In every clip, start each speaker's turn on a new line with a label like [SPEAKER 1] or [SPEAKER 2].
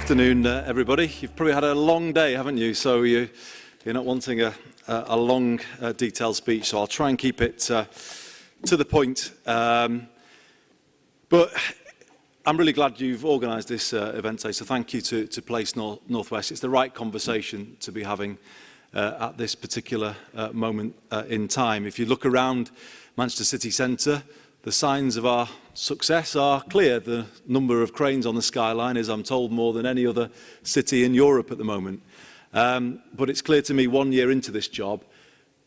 [SPEAKER 1] afternoon, everybody. You've probably had a long day, haven't you? So you're not wanting a long, detailed speech, so I'll try and keep it to the point. But I'm really glad you've organised this event today, so thank you to Place Northwest. It's the right conversation to be having at this particular moment in time. If you look around Manchester city centre, the signs of our success are clear. The number of cranes on the skyline is, I'm told, more than any other city in Europe at the moment. But it's clear to me 1 year into this job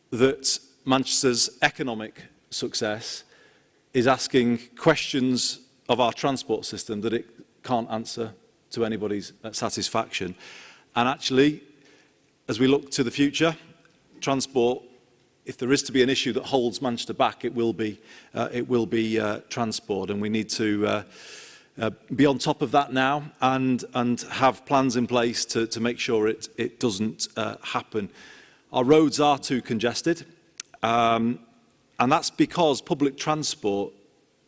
[SPEAKER 1] that Manchester's economic success is asking questions of our transport system that it can't answer to anybody's satisfaction. And actually, as we look to the future, transport, if there is to be an issue that holds Manchester back, it will be transport, and we need to be on top of that now and have plans in place to make sure it doesn't happen. Our roads are too congested, and that's because public transport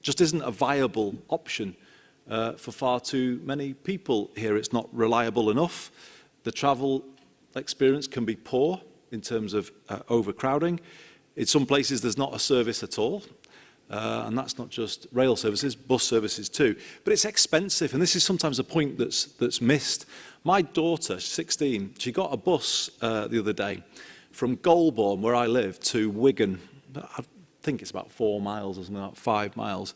[SPEAKER 1] just isn't a viable option for far too many people here. It's not reliable enough. The travel experience can be poor in terms of overcrowding. In some places there's not a service at all, and that's not just rail services, bus services too. But it's expensive, and this is sometimes a point that's missed. My daughter, 16, she got a bus the other day from Golborne, where I live, to Wigan. I think it's about 4 miles or something like 5 miles.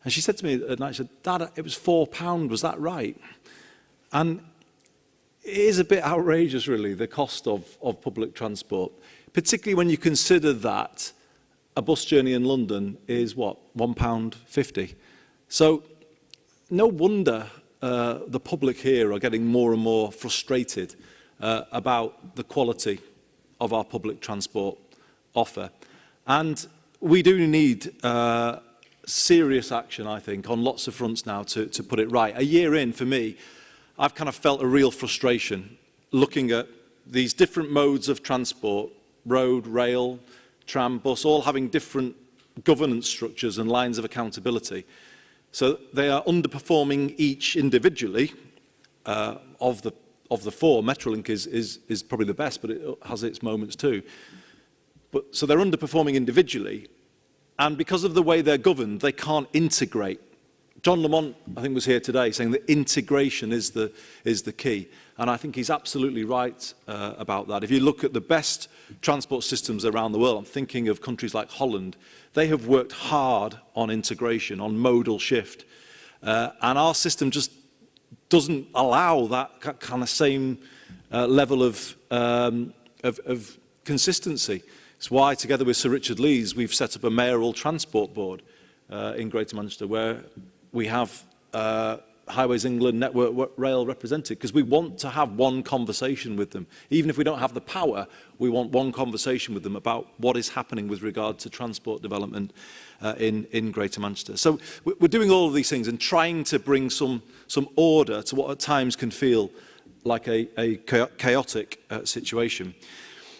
[SPEAKER 1] And she said to me at night, she said, "Dad, it was £4, was that right?" And it is a bit outrageous, really, the cost of public transport, particularly when you consider that a bus journey in London is, what, £1.50? So no wonder the public here are getting more and more frustrated about the quality of our public transport offer. And we do need serious action, I think, on lots of fronts now to put it right. A year in, for me, I've kind of felt a real frustration looking at these different modes of transport, road, rail, tram, bus, all having different governance structures and lines of accountability. So they are underperforming each individually. Of the four, Metrolink is probably the best, but it has its moments too. So they're underperforming individually, and because of the way they're governed, they can't integrate. John Lamont, I think, was here today saying that integration is the key, and I think he's absolutely right about that. If you look at the best transport systems around the world, I'm thinking of countries like Holland, they have worked hard on integration, on modal shift, and our system just doesn't allow that kind of same level of consistency. It's why, together with Sir Richard Lees, we've set up a mayoral transport board in Greater Manchester, where we have Highways England Network Rail represented, because we want to have one conversation with them. Even if we don't have the power, we want one conversation with them about what is happening with regard to transport development in Greater Manchester. So we're doing all of these things and trying to bring some order to what at times can feel like a chaotic situation.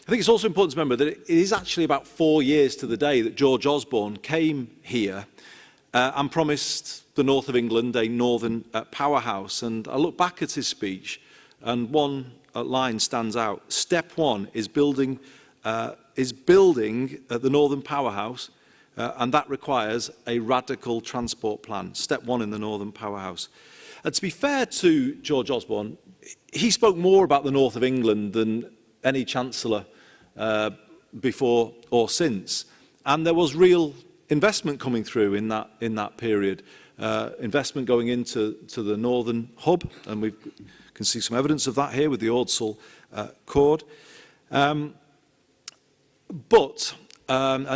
[SPEAKER 1] I think it's also important to remember that it is actually about 4 years to the day that George Osborne came here and promised the north of England a northern powerhouse. And I look back at his speech, and one line stands out. Step one is building the northern powerhouse, and that requires a radical transport plan. Step one in the northern powerhouse. And to be fair to George Osborne, he spoke more about the north of England than any chancellor before or since. And there was real investment coming through in that period. Investment going into the northern hub, and we can see some evidence of that here with the Ordsall Chord. And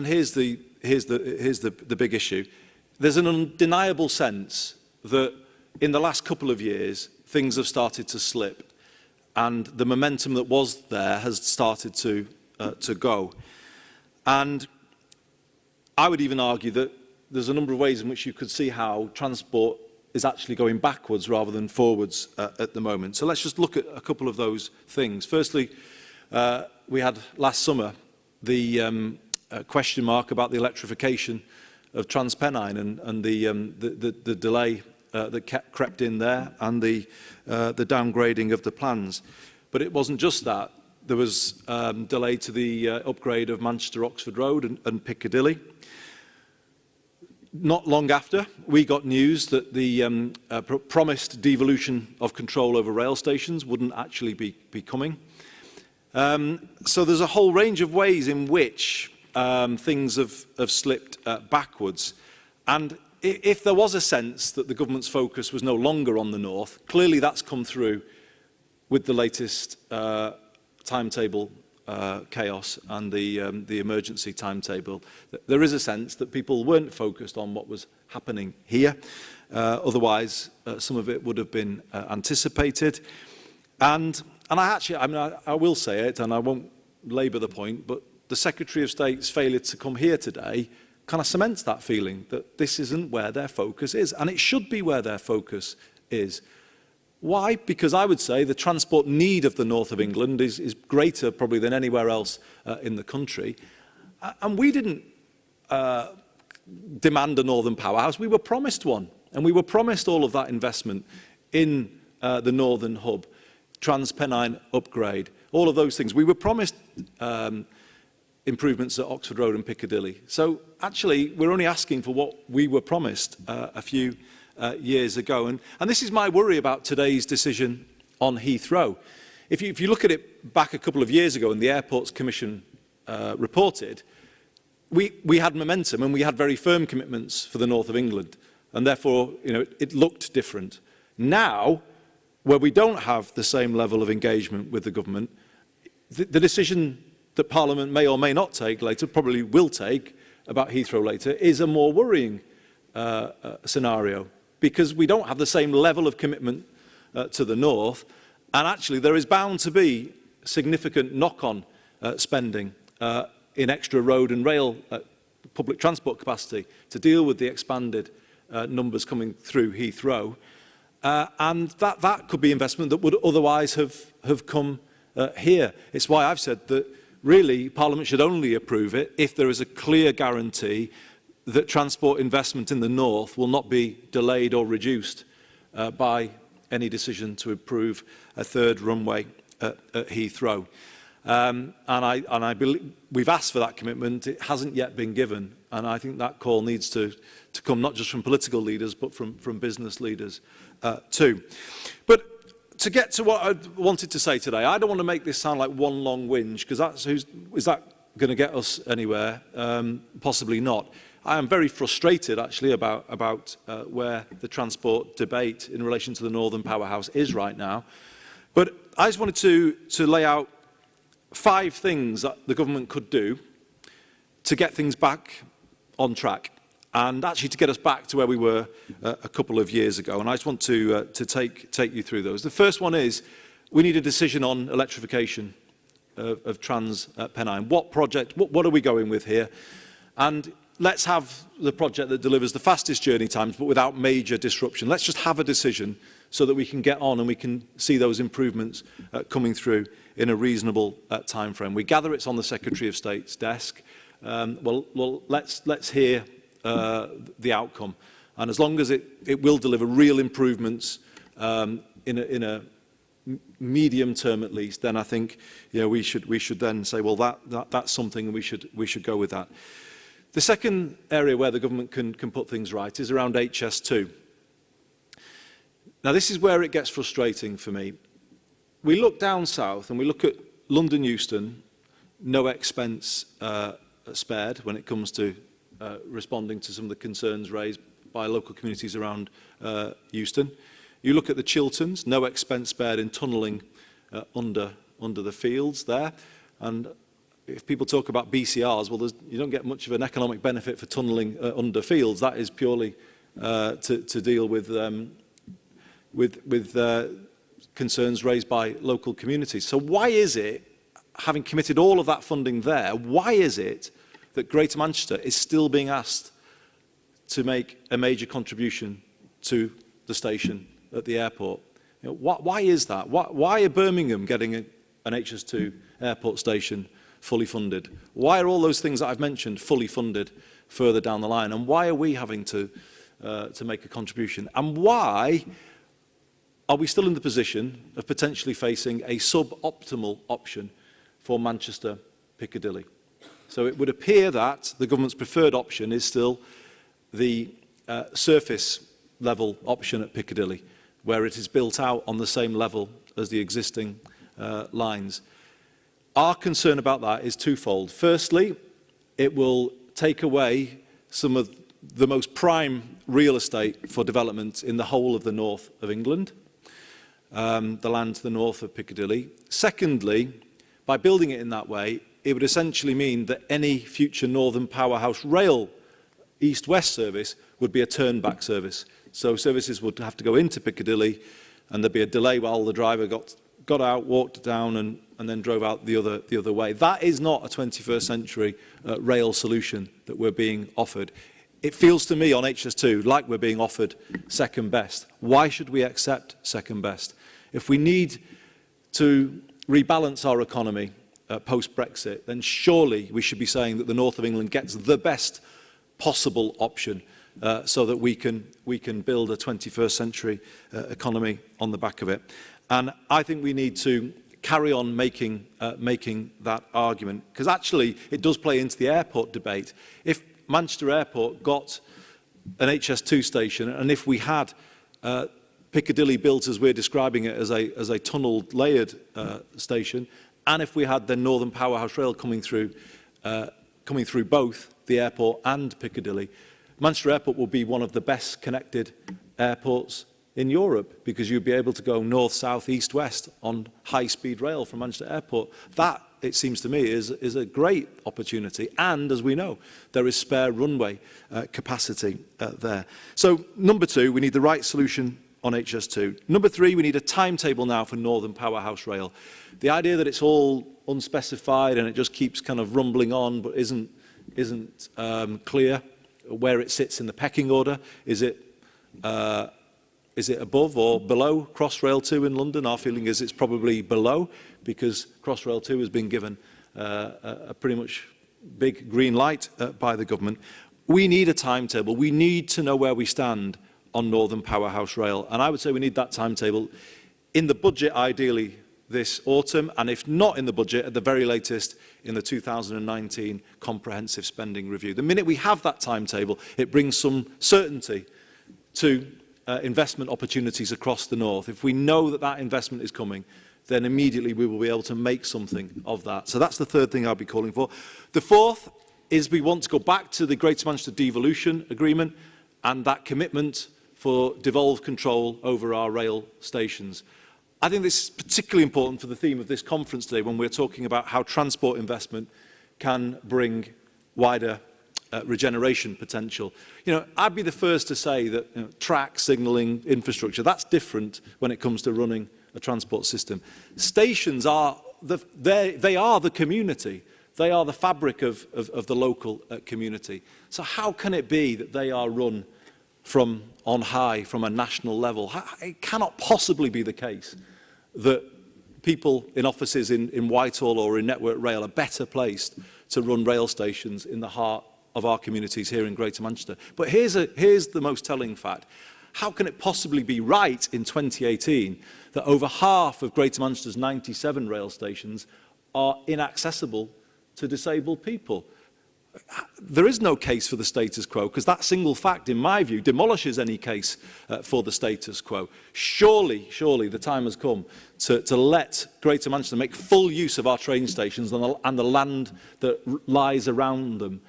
[SPEAKER 1] here's the big issue. There's an undeniable sense that in the last couple of years things have started to slip, and the momentum that was there has started to go. And I would even argue that there's a number of ways in which you could see how transport is actually going backwards rather than forwards at the moment. So let's just look at a couple of those things. Firstly, we had last summer the question mark about the electrification of TransPennine and the delay that crept in there, and the downgrading of the plans. But it wasn't just that. There was delay to the upgrade of Manchester-Oxford Road and Piccadilly. Not long after, we got news that the promised devolution of control over rail stations wouldn't actually be coming. So there's a whole range of ways in which things have slipped backwards. And if there was a sense that the government's focus was no longer on the north, clearly that's come through with the latest timetable chaos and the emergency timetable. There is a sense that people weren't focused on what was happening here. Otherwise, some of it would have been anticipated. And I will say it, and I won't labour the point, but the Secretary of State's failure to come here today kind of cements that feeling that this isn't where their focus is, and it should be where their focus is. Why? Because I would say the transport need of the north of England is greater probably than anywhere else in the country. And we didn't demand a northern powerhouse, we were promised one. And we were promised all of that investment in the northern hub, Trans-Pennine upgrade, all of those things. We were promised improvements at Oxford Road and Piccadilly. So actually, we're only asking for what we were promised a few years ago. And this is my worry about today's decision on Heathrow. If you look at it back a couple of years ago, and the Airports Commission reported, we had momentum and we had very firm commitments for the north of England. And therefore, it looked different. Now, where we don't have the same level of engagement with the government, the decision that Parliament may or may not take later, probably will take about Heathrow later, is a more worrying scenario, because we don't have the same level of commitment to the north, and actually there is bound to be significant knock-on spending in extra road and rail public transport capacity to deal with the expanded numbers coming through Heathrow, and that could be investment that would otherwise have come here. It's why I've said that really Parliament should only approve it if there is a clear guarantee that transport investment in the north will not be delayed or reduced by any decision to approve a third runway at Heathrow. And I believe we've asked for that commitment. It hasn't yet been given, and I think that call needs to come not just from political leaders but from business leaders too. But to get to what I wanted to say today, I don't want to make this sound like one long whinge, because is that going to get us anywhere? Possibly not. I am very frustrated actually about where the transport debate in relation to the Northern Powerhouse is right now. But I just wanted to lay out 5 things that the government could do to get things back on track, and actually to get us back to where we were a couple of years ago. And I just want to take you through those. The first one is we need a decision on electrification of Trans-Pennine. What are we going with here? And let's have the project that delivers the fastest journey times, but without major disruption. Let's just have a decision so that we can get on and we can see those improvements coming through in a reasonable time frame. We gather it's on the Secretary of State's desk. Well, let's hear the outcome. And as long as it will deliver real improvements in a medium term at least, then I think we should then say, well, that's something, and we should go with that. The second area where the government can put things right is around HS2. Now, this is where it gets frustrating for me. We look down south and we look at London Euston, no expense spared when it comes to responding to some of the concerns raised by local communities around Euston. You look at the Chilterns, no expense spared in tunnelling under the fields there. And if people talk about BCRs, well, you don't get much of an economic benefit for tunnelling under fields. That is purely to deal with concerns raised by local communities. So why is it, having committed all of that funding there, why is it that Greater Manchester is still being asked to make a major contribution to the station at the airport? Why is that? Why are Birmingham getting an HS2 airport station fully funded? Why are all those things that I've mentioned fully funded further down the line? And why are we having to to make a contribution? And why are we still in the position of potentially facing a suboptimal option for Manchester Piccadilly? So it would appear that the government's preferred option is still the surface level option at Piccadilly, where it is built out on the same level as the existing lines. Our concern about that is twofold. Firstly, it will take away some of the most prime real estate for development in the whole of the north of England, the land to the north of Piccadilly. Secondly, by building it in that way, it would essentially mean that any future Northern Powerhouse Rail east-west service would be a turn-back service. So services would have to go into Piccadilly, and there'd be a delay while the driver got out, walked down, and then drove out the other way. That is not a 21st century rail solution that we're being offered. It feels to me on HS2 like we're being offered second best. Why should we accept second best? If we need to rebalance our economy post-Brexit, then surely we should be saying that the north of England gets the best possible option so that we can build a 21st century economy on the back of it. And I think we need to carry on making that argument, because actually it does play into the airport debate. If Manchester Airport got an HS2 station, and if we had Piccadilly built as we're describing it as a tunnelled layered station, and if we had the Northern Powerhouse Rail coming through both the airport and Piccadilly, Manchester Airport will be one of the best connected airports in Europe, because you'd be able to go north, south, east, west on high-speed rail from Manchester Airport. That, it seems to me, is a great opportunity. And, as we know, there is spare runway capacity there. So, number two, we need the right solution on HS2. Number three, we need a timetable now for Northern Powerhouse Rail. The idea that it's all unspecified and it just keeps kind of rumbling on but isn't clear where it sits in the pecking order. Is it above or below Crossrail 2 in London? Our feeling is it's probably below, because Crossrail 2 has been given a pretty much big green light by the government. We need a timetable. We need to know where we stand on Northern Powerhouse Rail. And I would say we need that timetable in the budget, ideally, this autumn, and if not in the budget, at the very latest in the 2019 Comprehensive Spending Review. The minute we have that timetable, it brings some certainty to investment opportunities across the north. If we know that that investment is coming, then immediately we will be able to make something of that. So that's the third thing I'll be calling for. The fourth is we want to go back to the Greater Manchester Devolution Agreement and that commitment for devolved control over our rail stations. I think this is particularly important for the theme of this conference today, when we're talking about how transport investment can bring wider regeneration potential. You know, I'd be the first to say that track, signalling, infrastructure, that's different when it comes to running a transport system. Stations are they are the community. They are the fabric of the local community. So how can it be that they are run from on high, from a national level? It cannot possibly be the case that people in offices in Whitehall or in Network Rail are better placed to run rail stations in the heart of our communities here in Greater Manchester. But here's the most telling fact. How can it possibly be right in 2018 that over half of Greater Manchester's 97 rail stations are inaccessible to disabled people? There is no case for the status quo, because that single fact, in my view, demolishes any case for the status quo. Surely the time has come to let Greater Manchester make full use of our train stations and the land that lies around them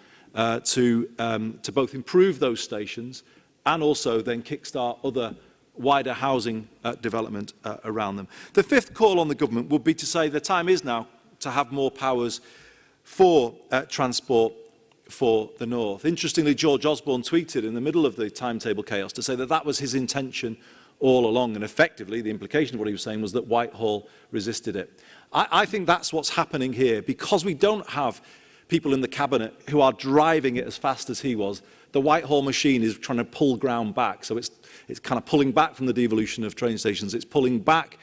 [SPEAKER 1] to both improve those stations and also then kickstart other wider housing development around them. The fifth call on the government would be to say the time is now to have more powers for transport for the north. Interestingly, George Osborne tweeted in the middle of the timetable chaos to say that that was his intention all along, and effectively the implication of what he was saying was that Whitehall resisted it. I think that's what's happening here, because we don't have people in the cabinet who are driving it as fast as he was. The Whitehall machine is trying to pull ground back, so it's kind of pulling back from the devolution of train stations. It's pulling back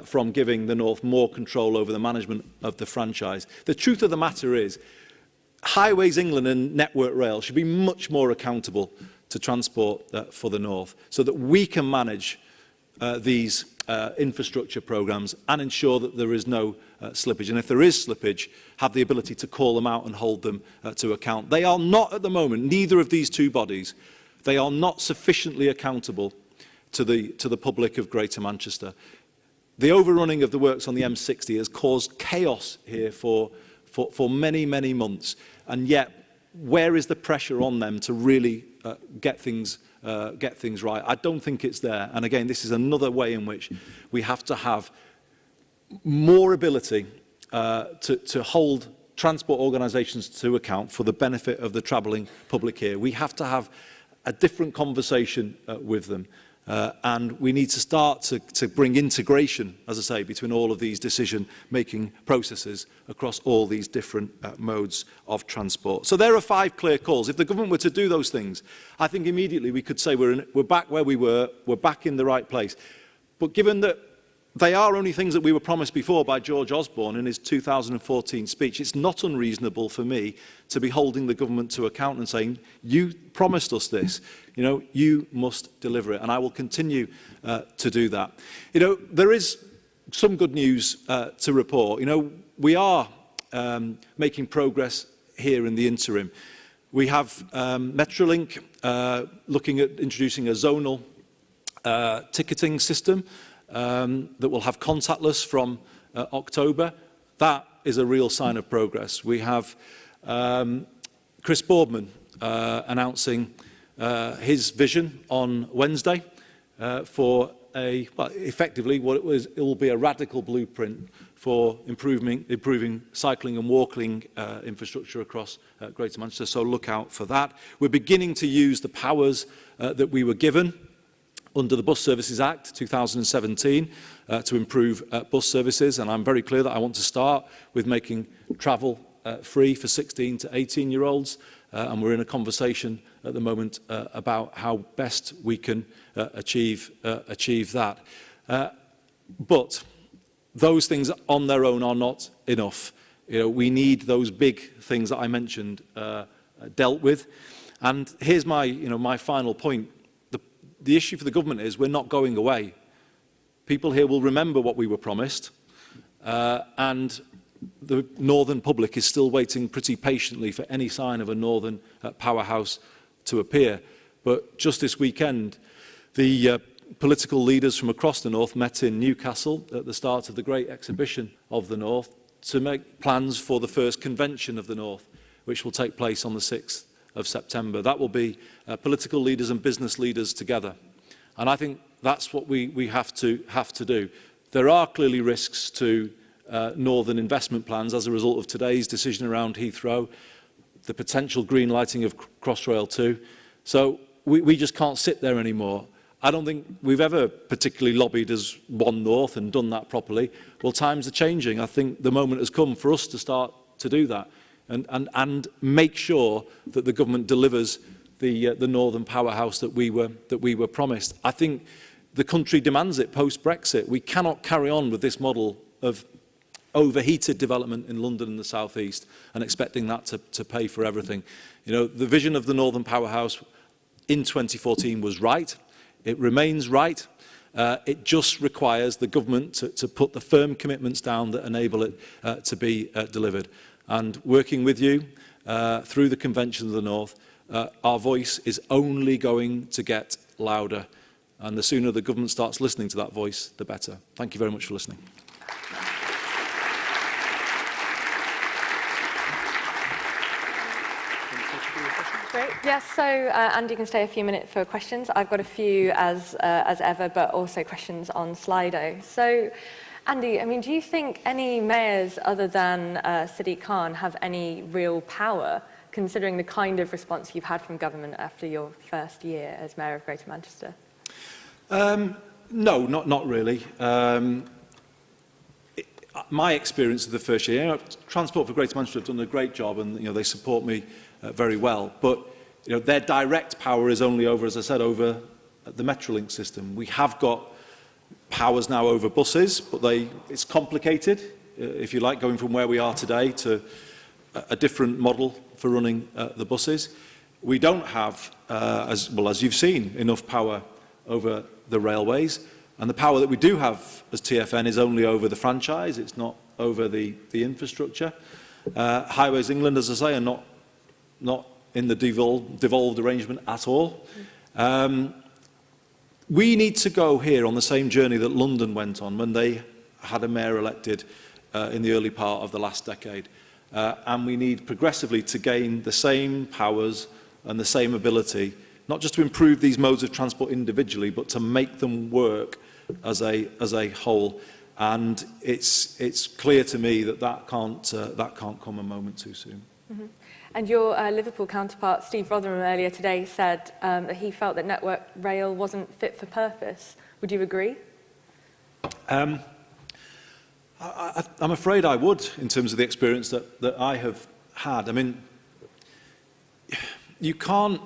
[SPEAKER 1] from giving the north more control over the management of the franchise. The truth of the matter is, Highways England and Network Rail should be much more accountable to transport for the North, so that we can manage these infrastructure programmes and ensure that there is no slippage. And if there is slippage, have the ability to call them out and hold them to account. They are not at the moment, neither of these two bodies, they are not sufficiently accountable to the public of Greater Manchester. The overrunning of the works on the M60 has caused chaos here for many, many months. And yet, where is the pressure on them to really get things right? I don't think it's there. And again, this is another way in which we have to have more ability to hold transport organisations to account for the benefit of the travelling public here. We have to have a different conversation with them. And we need to start to bring integration, as I say, between all of these decision-making processes across all these different modes of transport. So there are 5 clear calls. If the government were to do those things, I think immediately we could say we're back where we were, we're back in the right place. But given that they are only things that we were promised before by George Osborne in his 2014 speech, it's not unreasonable for me to be holding the government to account and saying, you promised us this, you must deliver it. And I will continue to do that. There is some good news to report. We are making progress here in the interim. We have Metrolink looking at introducing a zonal ticketing system that will have contactless from October. That is a real sign of progress. We have Chris Boardman announcing his vision on Wednesday for effectively it will be a radical blueprint for improving cycling and walking infrastructure across Greater Manchester, so look out for that. We're beginning to use the powers that we were given under the Bus Services Act 2017 to improve bus services, and I'm very clear that I want to start with making travel free for 16 to 18-year-olds, and we're in a conversation at the moment about how best we can achieve that. But those things on their own are not enough. We need those big things that I mentioned dealt with. And here's my, my final point. The issue for the government is we're not going away. People here will remember what we were promised, and the northern public is still waiting pretty patiently for any sign of a northern powerhouse to appear. But just this weekend, the political leaders from across the north met in Newcastle at the start of the great exhibition of the north to make plans for the first convention of the north, which will take place on the 6th of September. That will be political leaders and business leaders together. And I think that's what we have to do. There are clearly risks to northern investment plans as a result of today's decision around Heathrow, the potential green lighting of Crossrail 2. So we just can't sit there anymore. I don't think we've ever particularly lobbied as One North and done that properly. Well, times are changing. I think the moment has come for us to start to do that. And make sure that the government delivers the northern powerhouse that we were promised. I think the country demands it post-Brexit. We cannot carry on with this model of overheated development in London and the South East and expecting that to pay for everything. The vision of the northern powerhouse in 2014 was right. It remains right. It just requires the government to put the firm commitments down that enable it to be delivered. And working with you through the Convention of the North, our voice is only going to get louder. And the sooner the government starts listening to that voice, the better. Thank you very much for listening.
[SPEAKER 2] Great. Yes, so Andy can stay a few minutes for questions. I've got a few as ever, but also questions on Slido. So, Andy, do you think any mayors other than Sadiq Khan have any real power, considering the kind of response you've had from government after your first year as Mayor of Greater Manchester?
[SPEAKER 1] No, not really. My experience of the first year, Transport for Greater Manchester have done a great job, and they support me very well. But their direct power is only over, as I said, over the Metrolink system. We have got powers now over buses, but it's complicated, if you like, going from where we are today to a different model for running the buses. We don't have, as you've seen, enough power over the railways. And the power that we do have as TfN is only over the franchise. It's not over the infrastructure. Highways England, as I say, are not in the devolved arrangement at all. We need to go here on the same journey that London went on when they had a mayor elected in the early part of the last decade. And we need progressively to gain the same powers and the same ability, not just to improve these modes of transport individually, but to make them work as a whole. And it's clear to me that that can't come a moment too soon.
[SPEAKER 2] Mm-hmm. And your Liverpool counterpart, Steve Rotherham, earlier today said that he felt that Network Rail wasn't fit for purpose. Would you agree?
[SPEAKER 1] I'm afraid I would, in terms of the experience that I have had. I mean, you can't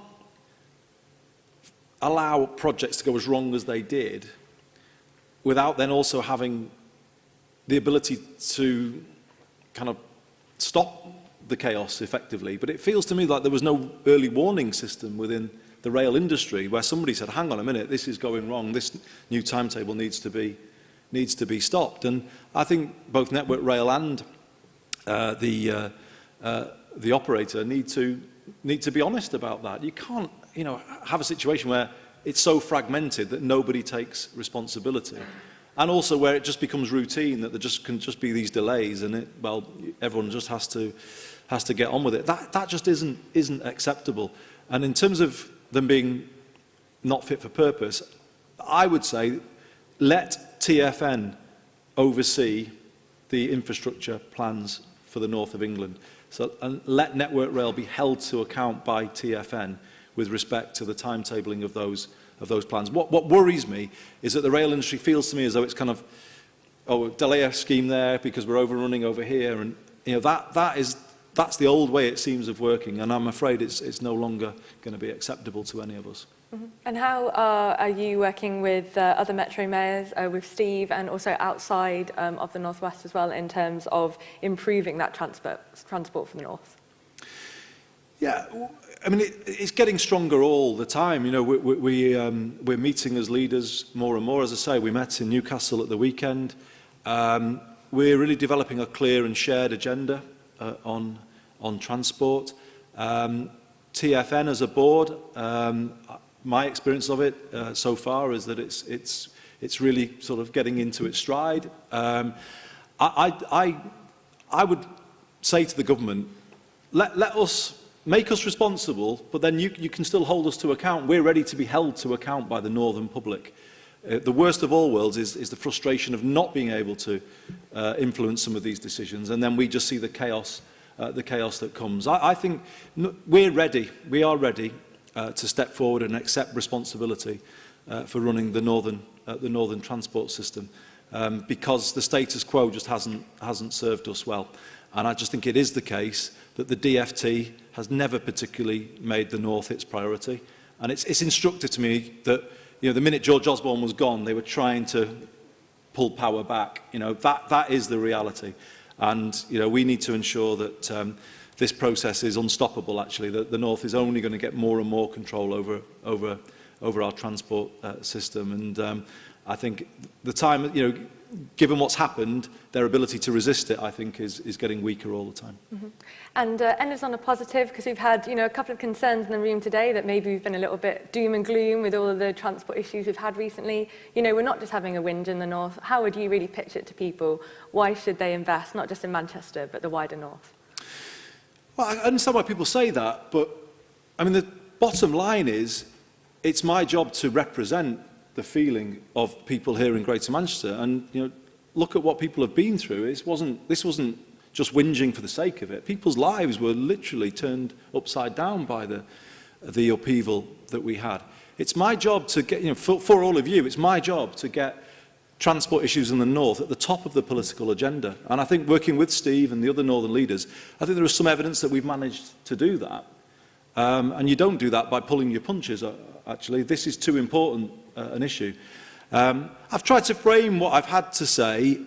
[SPEAKER 1] allow projects to go as wrong as they did without then also having the ability to kind of stop the chaos effectively. But it feels to me like there was no early warning system within the rail industry where somebody said, hang on a minute, this is going wrong, this new timetable needs to be stopped. And I think both Network Rail and the operator need to be honest about that. You can't, have a situation where it's so fragmented that nobody takes responsibility. And also where it just becomes routine, that there can just be these delays and everyone just has to get on with it. That just isn't acceptable. And in terms of them being not fit for purpose, I would say let TfN oversee the infrastructure plans for the north of England. And let Network Rail be held to account by TfN with respect to the timetabling of those plans. What worries me is that the rail industry feels to me as though it's kind of, delay a scheme there because we're overrunning over here, and that's the old way, it seems, of working, and I'm afraid it's no longer going to be acceptable to any of us.
[SPEAKER 2] Mm-hmm. And how are you working with other metro mayors, with Steve, and also outside of the Northwest as well, in terms of improving that transport for the North?
[SPEAKER 1] Yeah, I mean, it's getting stronger all the time. We're meeting as leaders more and more. As I say, we met in Newcastle at the weekend. We're really developing a clear and shared agenda on transport. TfN as a board, my experience of it so far is that it's really sort of getting into its stride. I would say to the government, let us make us responsible, but then you can still hold us to account. We're ready to be held to account by the northern public. The worst of all worlds is the frustration of not being able to influence some of these decisions, and then we just see the chaos that comes. I think we are ready to step forward and accept responsibility for running the northern transport system, because the status quo just hasn't served us well. And I just think it is the case that the DfT has never particularly made the North its priority. And it's instructive to me that the minute George Osborne was gone, they were trying to pull power back. That is the reality. And we need to ensure that this process is unstoppable, actually, that the North is only going to get more and more control over our transport system. And I think the time, given what's happened, their ability to resist it, I think, is getting weaker all the time.
[SPEAKER 2] Mm-hmm. And end us on a positive, because we've had, a couple of concerns in the room today that maybe we've been a little bit doom and gloom with all of the transport issues we've had recently. We're not just having a whinge in the North. How would you really pitch it to people? Why should they invest, not just in Manchester, but the wider North?
[SPEAKER 1] Well, I understand why people say that, but, I mean, the bottom line is, it's my job to represent the feeling of people here in Greater Manchester, and look at what people have been through. This wasn't just whinging for the sake of it. People's lives were literally turned upside down by the upheaval that we had. It's my job to get, for all of you, it's my job to get transport issues in the North at the top of the political agenda. And I think working with Steve and the other Northern leaders, I think there is some evidence that we've managed to do that. And you don't do that by pulling your punches, actually. This is too important an issue. I've tried to frame what I've had to say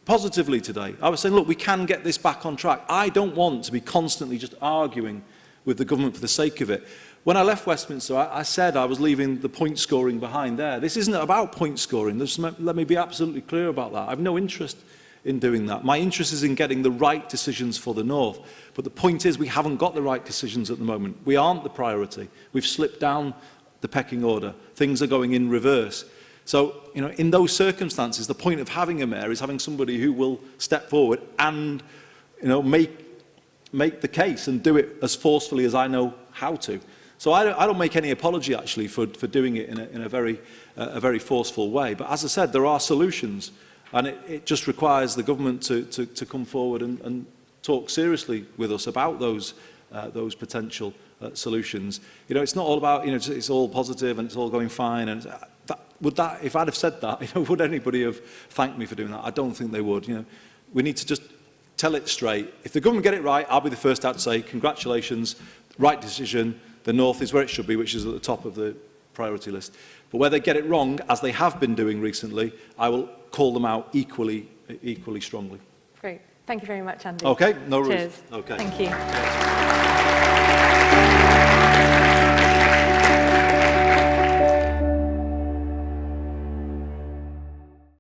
[SPEAKER 1] positively today. I was saying, look, we can get this back on track. I don't want to be constantly just arguing with the government for the sake of it. When I left Westminster, I said I was leaving the point scoring behind there. This isn't about point scoring. Let me be absolutely clear about that. I have no interest in doing that. My interest is in getting the right decisions for the North. But the point is we haven't got the right decisions at the moment. We aren't the priority. We've slipped down the pecking order. Things are going in reverse. So, in those circumstances, the point of having a mayor is having somebody who will step forward and, make the case and do it as forcefully as I know how to. So I don't make any apology, actually, for doing it in a very forceful way. But as I said, there are solutions. And it just requires the government to come forward and talk seriously with us about those potential solutions. It's not all about, it's all positive and it's all going fine. And if I'd have said that, would anybody have thanked me for doing that? I don't think they would. We need to just tell it straight. If the government get it right, I'll be the first out to say, congratulations, right decision. The North is where it should be, which is at the top of the priority list. But where they get it wrong, as they have been doing recently, I will call them out equally strongly.
[SPEAKER 2] Great. Thank you very much, Andy.
[SPEAKER 1] Okay, no worries.
[SPEAKER 2] Cheers.
[SPEAKER 1] Okay.
[SPEAKER 2] Thank you.